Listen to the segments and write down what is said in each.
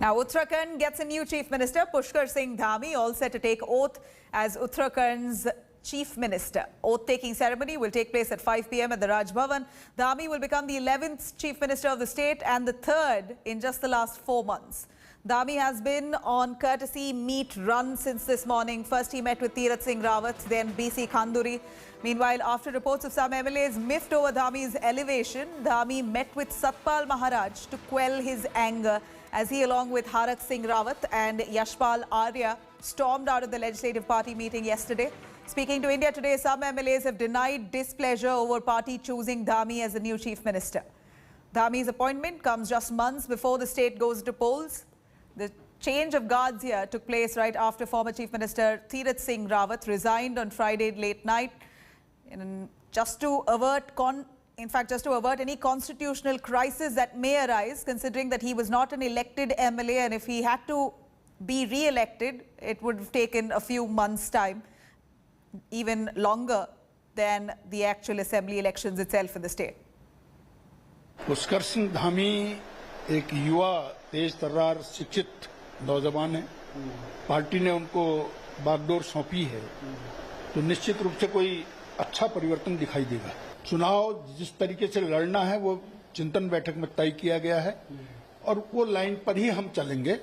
Now, Uttarakhand gets a new Chief Minister, Pushkar Singh Dhami, all set to take oath as Uttarakhand's Chief Minister. Oath-taking ceremony will take place at 5 p.m. at the Raj Bhavan. Dhami will become the 11th Chief Minister of the state and the 3rd in just the last 4 months. Dhami has been on courtesy meet run since this morning. First he met with Tirath Singh Rawat, then BC Khanduri. Meanwhile, after reports of some MLAs miffed over Dhami's elevation, Dhami met with Satpal Maharaj to quell his anger as he, along with Harak Singh Rawat and Yashpal Arya, stormed out of the Legislative Party meeting yesterday. Speaking to India Today, some MLAs have denied displeasure over party choosing Dhami as the new Chief Minister. Dhami's appointment comes just months before the state goes to polls. The change of guards here took place right after former Chief Minister Tirath Singh Rawat resigned on Friday late night, just to avert any constitutional crisis that may arise, considering that he was not an elected MLA, and if he had to be re-elected, it would have taken a few months' time, even longer than the actual assembly elections itself in the state. Pushkar Singh Dhami एक युवा तेज तर्रार शिक्षित नौजवान है। Party ने उनको बागडोर सौंपी है तो निश्चित रूप से कोई अच्छा परिवर्तन दिखाई देगा। चुनाव जिस तरीके से लड़ना है वो चिंतन बैठक में तय किया गया है और वो लाइन पर ही हम चलेंगे।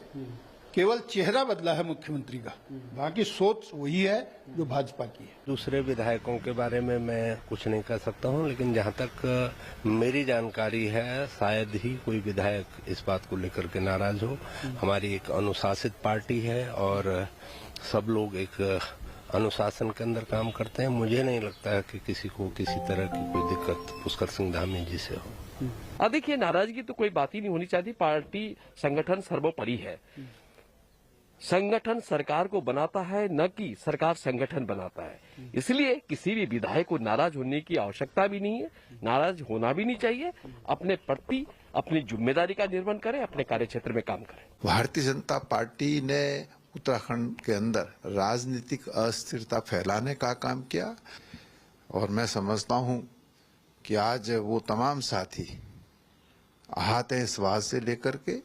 केवल चेहरा बदला है मुख्यमंत्री का, बाकी सोच वही है जो भाजपा की है। दूसरे विधायकों के बारे में मैं कुछ नहीं कह सकता हूं, लेकिन जहां तक मेरी जानकारी है शायद ही कोई विधायक इस बात को लेकर के नाराज हो। हमारी एक अनुशासित पार्टी है और सब लोग एक अनुशासन के अंदर काम करते हैं। मुझे नहीं लगता है कि किसी को किसी तरह की कोई दिक्कत पुष्कर सिंह धामी जी से हो। देखिए, नाराजगी तो कोई बात ही नहीं होनी चाहिए। पार्टी संगठन सर्वोपरि है। संगठन सरकार को बनाता है, न कि सरकार संगठन बनाता है। इसलिए किसी भी विधायक को नाराज होने की आवश्यकता भी नहीं है, नाराज होना भी नहीं चाहिए। अपने प्रति अपनी जिम्मेदारी का निर्वहन करें, अपने कार्यक्षेत्र में काम करें। भारतीय जनता पार्टी ने उत्तराखंड के अंदर राजनीतिक अस्थिरता फैलाने का काम किया और मैं समझता हूं कि आज वो तमाम साथी आहत हैं इस बात से लेकर के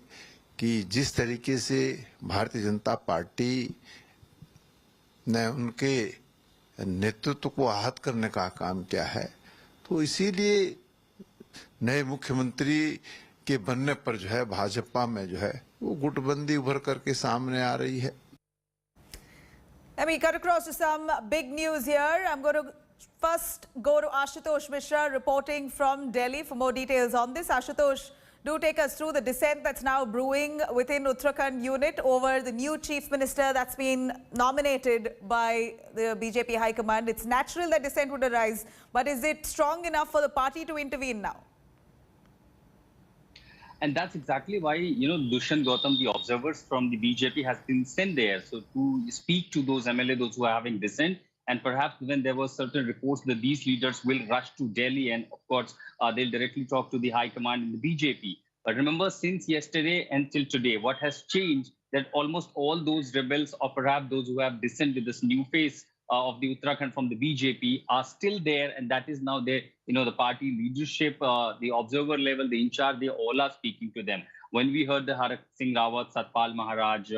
कि जिस तरीके से भारतीय जनता पार्टी ने उनके नेतृत्व को आहत करने का काम किया है, तो इसीलिए नए मुख्यमंत्री के बनने पर जो है भाजपा में जो है वो गुटबंदी उभर करके सामने आ रही है। Let me cut across to some big news here. I'm going to first go to Ashutosh Mishra reporting from Delhi for more details on this. Ashutosh, do take us through the dissent that's now brewing within Uttarakhand unit over the new Chief Minister that's been nominated by the BJP High Command. It's natural that dissent would arise, but is it strong enough for the party to intervene now? And that's exactly why, Dushyant Gautam, the observers from the BJP, has been sent there. So to speak to those MLA, those who are having dissent, and perhaps when there were certain reports that these leaders will rush to Delhi and, of course, they'll directly talk to the high command in the BJP. But remember, since yesterday until today, what has changed that almost all those rebels or perhaps those who have dissent with this new face of the Uttarakhand from the BJP are still there, and that is now there. The party leadership, the observer level, the in charge, they all are speaking to them. When we heard the Harak Singh Rawat, Satpal Maharaj,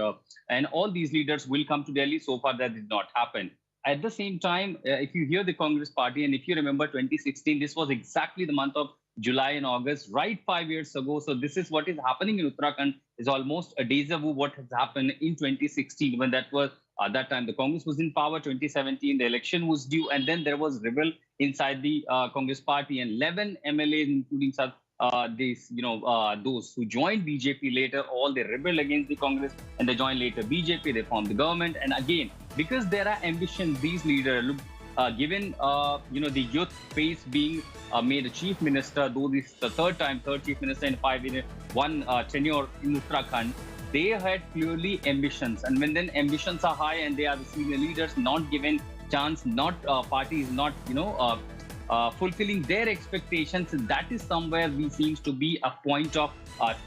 and all these leaders will come to Delhi, so far that did not happen. At the same time, if you hear the Congress party, and if you remember 2016, this was exactly the month of July and August, right 5 years ago. So this is what is happening in Uttarakhand is almost a deja vu what has happened in 2016 when that was that time the Congress was in power. 2017 the election was due, and then there was rebel inside the Congress party, and 11 MLAs including those who joined BJP later, all they rebelled against the Congress and they joined later BJP. They formed the government, and again because there are ambitions, these leaders given the youth face being made a chief minister, though this is the third chief minister in 5 years, one tenure in Uttarakhand, they had clearly ambitions. And when then ambitions are high and they are the senior leaders not given chance, not parties not fulfilling their expectations, that is somewhere we seems to be a point of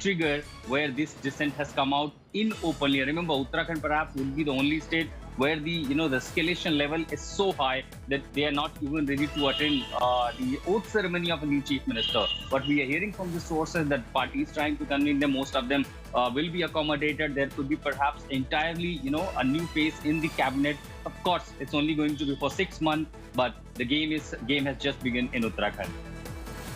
trigger where this dissent has come out in openly. Remember, Uttarakhand perhaps will be the only state where the escalation level is so high that they are not even ready to attend the oath ceremony of a new chief minister. But we are hearing from the sources that party is trying to convince them. Most of them will be accommodated. There could be perhaps entirely, a new face in the cabinet. Of course, it's only going to be for 6 months, but the game has just begun in Uttarakhand.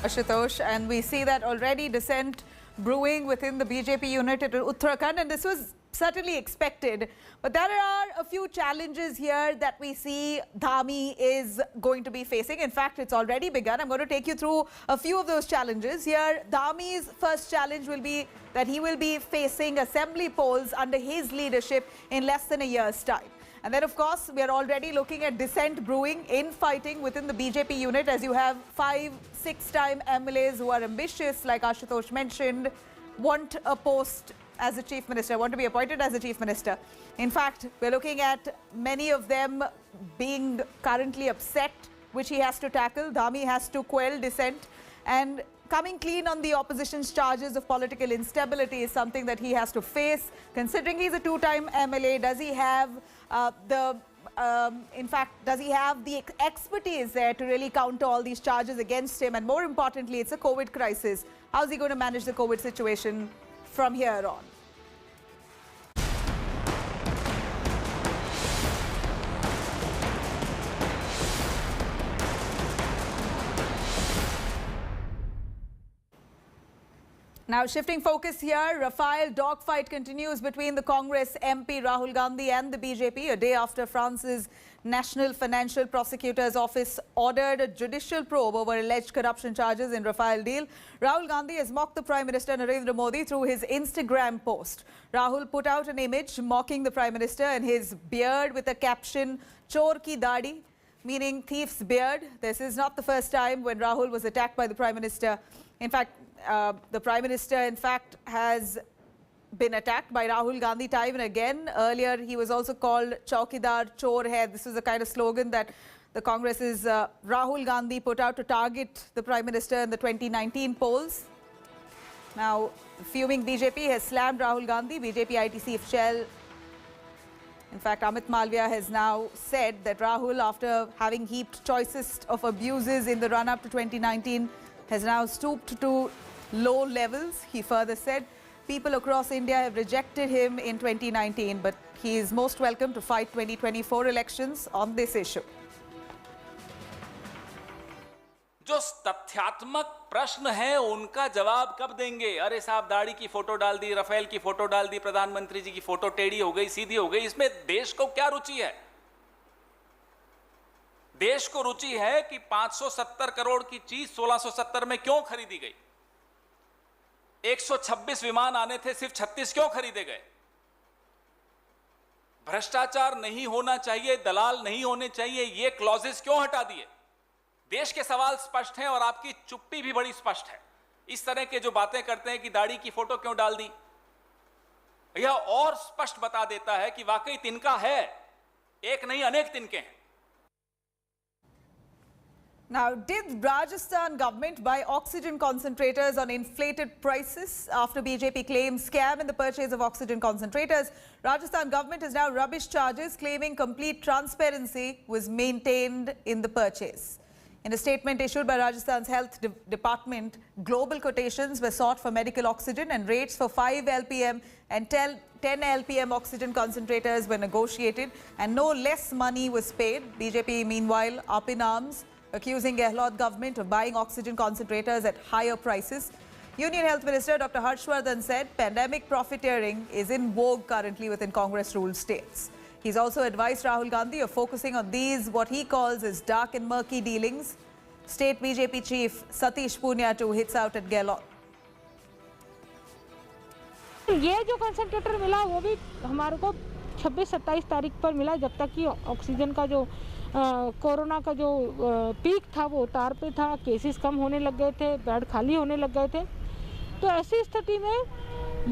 Ashutosh, and we see that already dissent brewing within the BJP unit in Uttarakhand, and this was certainly expected. But there are a few challenges here that we see Dhami is going to be facing. In fact, it's already begun. I'm going to take you through a few of those challenges. Here, Dhami's first challenge will be that he will be facing assembly polls under his leadership in less than a year's time. And then, of course, we are already looking at dissent brewing, infighting within the BJP unit, as you have 5, 6-time MLAs who are ambitious, like Ashutosh mentioned, want a post as a chief minister, want to be appointed as a chief minister. In fact, we're looking at many of them being currently upset, which he has to tackle. Dhami has to quell dissent, and coming clean on the opposition's charges of political instability is something that he has to face. Considering he's a 2-time MLA, does he have does he have the expertise there to really counter all these charges against him? And more importantly, it's a COVID crisis. How's he going to manage the COVID situation from here on? Now, shifting focus here, Rafale dogfight continues between the Congress MP Rahul Gandhi and the BJP a day after France's National Financial Prosecutor's Office ordered a judicial probe over alleged corruption charges in Rafale deal. Rahul Gandhi has mocked the Prime Minister Narendra Modi through his Instagram post. Rahul put out an image mocking the Prime Minister and his beard with a caption, "Chor ki dadi," meaning thief's beard. This is not the first time when Rahul was attacked by the Prime Minister. In fact, the Prime Minister, in fact, has been attacked by Rahul Gandhi time and again. Earlier, he was also called Chaukidar Chor Hai. This is a kind of slogan that the Congress's Rahul Gandhi put out to target the Prime Minister in the 2019 polls. Now, the fuming BJP has slammed Rahul Gandhi. BJP IT chief Shell. In fact, Amit Malviya has now said that Rahul, after having heaped choicest of abuses in the run-up to 2019, has now stooped to low levels. He further said, people across India have rejected him in 2019, but he is most welcome to fight 2024 elections on this issue. जो तथ्यात्मक प्रश्न है उनका जवाब कब देंगे? अरे साहब, दाढ़ी की फोटो डाल दी, रफेल की फोटो डाल दी, प्रधानमंत्री जी की फोटो टेढ़ी हो गई, सीधी हो गई। इसमें देश को क्या रुचि है? देश को रुचि है कि 570 करोड़ की चीज 1670 में क्यों खरीदी गई? 126 विमान आने थे, सिर्फ 36 क्यों खरीदे गए? भ्रष्टाचार नहीं होना चाहिए, दलाल नहीं होने चाहिए, ये क्लॉजेस क्यों हटा दिए? देश के सवाल स्पष्ट हैं और आपकी चुप्पी भी बड़ी स्पष्ट है। इस तरह के जो बातें करते हैं कि दाढ़ी की फोटो क्यों डाल दी, यह और स्पष्ट बता देता है कि वाकई तिनका है, एक नहीं अनेक तिनके हैं। Now, did Rajasthan government buy oxygen concentrators on inflated prices after BJP claims scam in the purchase of oxygen concentrators? Rajasthan government has now rubbished charges, claiming complete transparency was maintained in the purchase. In a statement issued by Rajasthan's Health Department, global quotations were sought for medical oxygen and rates for 5 LPM and 10 LPM oxygen concentrators were negotiated and no less money was paid. BJP, meanwhile, up in arms, accusing Gehlot government of buying oxygen concentrators at higher prices. Union Health Minister Dr. Harshvardhan said pandemic profiteering is in vogue currently within Congress-ruled states. He's also advised Rahul Gandhi of focusing on these, what he calls as dark and murky dealings. State BJP chief Satish Punyatu hits out at Gehlot. ये जो concentrator मिला वो भी हमारे को 26-27 तारीख पर मिला, जब तक कि ऑक्सीजन का जो कोरोना का जो पीक था वो उतार पे था, केसेस कम होने लग गए थे, बेड खाली होने लग गए थे। तो ऐसी स्थिति में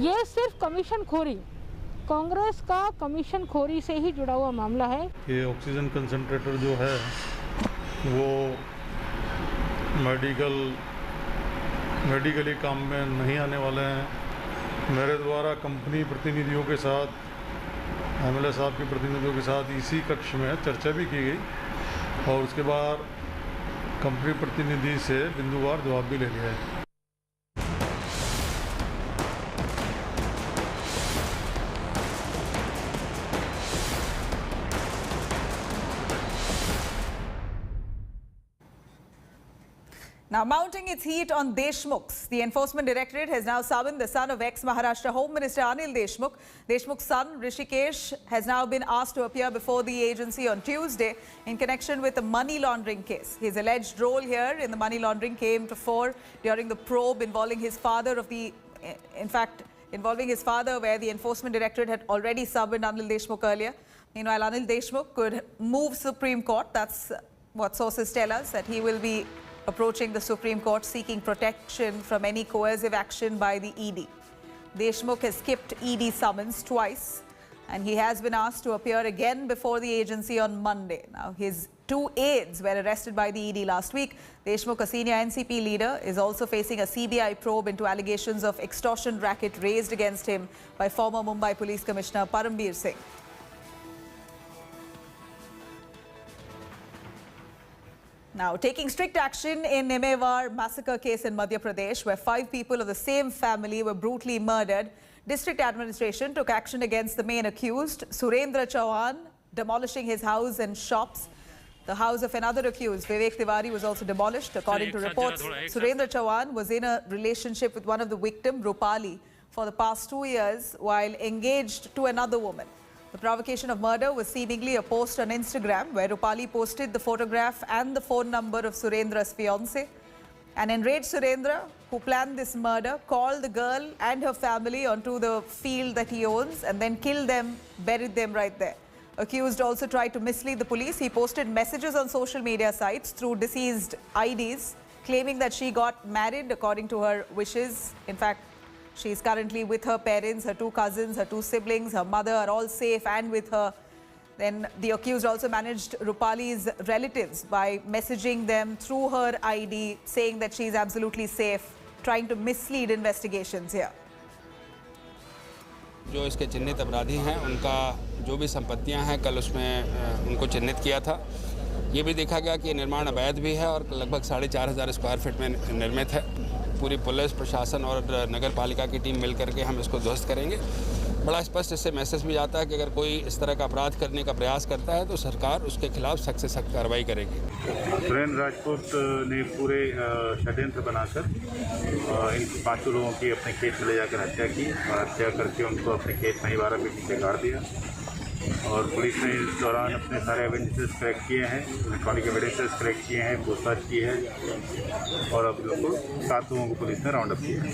ये सिर्फ कमीशन खोरी, कांग्रेस का कमीशन खोरी से ही जुड़ा हुआ मामला है। ये ऑक्सीजन कंसंट्रेटर जो है वो मेडिकली काम में नहीं आने वाले हैं। मेरे द्वारा कंपनी प्रतिनिधियों के साथ एमएलए साहब के प्रतिनिधियों के साथ इसी कक्ष में चर्चा भी की गई और उसके बाद कंपनी प्रतिनिधि से बिंदुवार जवाब भी ले लिया है। Now, mounting its heat on Deshmukhs, the Enforcement Directorate has now summoned the son of ex-Maharashtra Home Minister Anil Deshmukh. Deshmukh's son, Rishikesh, has now been asked to appear before the agency on Tuesday in connection with a money laundering case. His alleged role here in the money laundering came to fore during the probe involving his father where the Enforcement Directorate had already summoned Anil Deshmukh earlier. Meanwhile, Anil Deshmukh could move Supreme Court. That's what sources tell us, that he will be approaching the Supreme Court seeking protection from any coercive action by the ED. Deshmukh has skipped ED summons twice and he has been asked to appear again before the agency on Monday. Now, his two aides were arrested by the ED last week. Deshmukh, a senior NCP leader, is also facing a CBI probe into allegations of extortion racket raised against him by former Mumbai Police Commissioner Parambir Singh. Now, taking strict action in Nimewar massacre case in Madhya Pradesh, where 5 people of the same family were brutally murdered, district administration took action against the main accused, Surendra Chauhan, demolishing his house and shops. The house of another accused, Vivek Tiwari, was also demolished. According to reports, Surendra Chauhan was in a relationship with one of the victims, Rupali, for the past 2 years while engaged to another woman. The provocation of murder was seemingly a post on Instagram where Rupali posted the photograph and the phone number of Surendra's fiancé. An enraged Surendra, who planned this murder, called the girl and her family onto the field that he owns and then killed them, buried them right there. Accused also tried to mislead the police. He posted messages on social media sites through deceased IDs, claiming that she got married according to her wishes. In fact, she is currently with her parents, her 2 cousins, her 2 siblings, her mother are all safe and with her. Then the accused also managed Rupali's relatives by messaging them through her ID, saying that she is absolutely safe, trying to mislead investigations here. जो इसके चिन्हित अपराधी हैं उनका जो भी संपत्तियां हैं कल उसमें उनको चिन्हित किया था। ये भी देखा गया कि निर्माण अवैध भी है और लगभग 4,500 स्क्वायर फीट में निर्मित है। पूरी पुलिस प्रशासन और नगर पालिका की टीम मिलकर के हम इसको ध्वस्त करेंगे। बड़ा स्पष्ट इससे मैसेज भी आता है कि अगर कोई इस तरह का अपराध करने का प्रयास करता है तो सरकार उसके खिलाफ सख्त से सख्त कार्रवाई करेगी। सुरेंद्र राजपूत ने पूरे षड्यंत्र बनाकर इन 5 लोगों की अपने खेत में ले जाकर हत्या की और हत्या करके उनको अपने खेत में ही 12 फीट नीचे गाड़ दिया और पुलिस ने इस दौरान अपने सारे एविडेंसेस कलेक्ट किए हैं, इलेक्ट्रॉनिक एविडेंसेस कलेक्ट किए हैं, पूछताछ की है और अब लोगों को 7 लोगों को पुलिस ने राउंड अप किया है।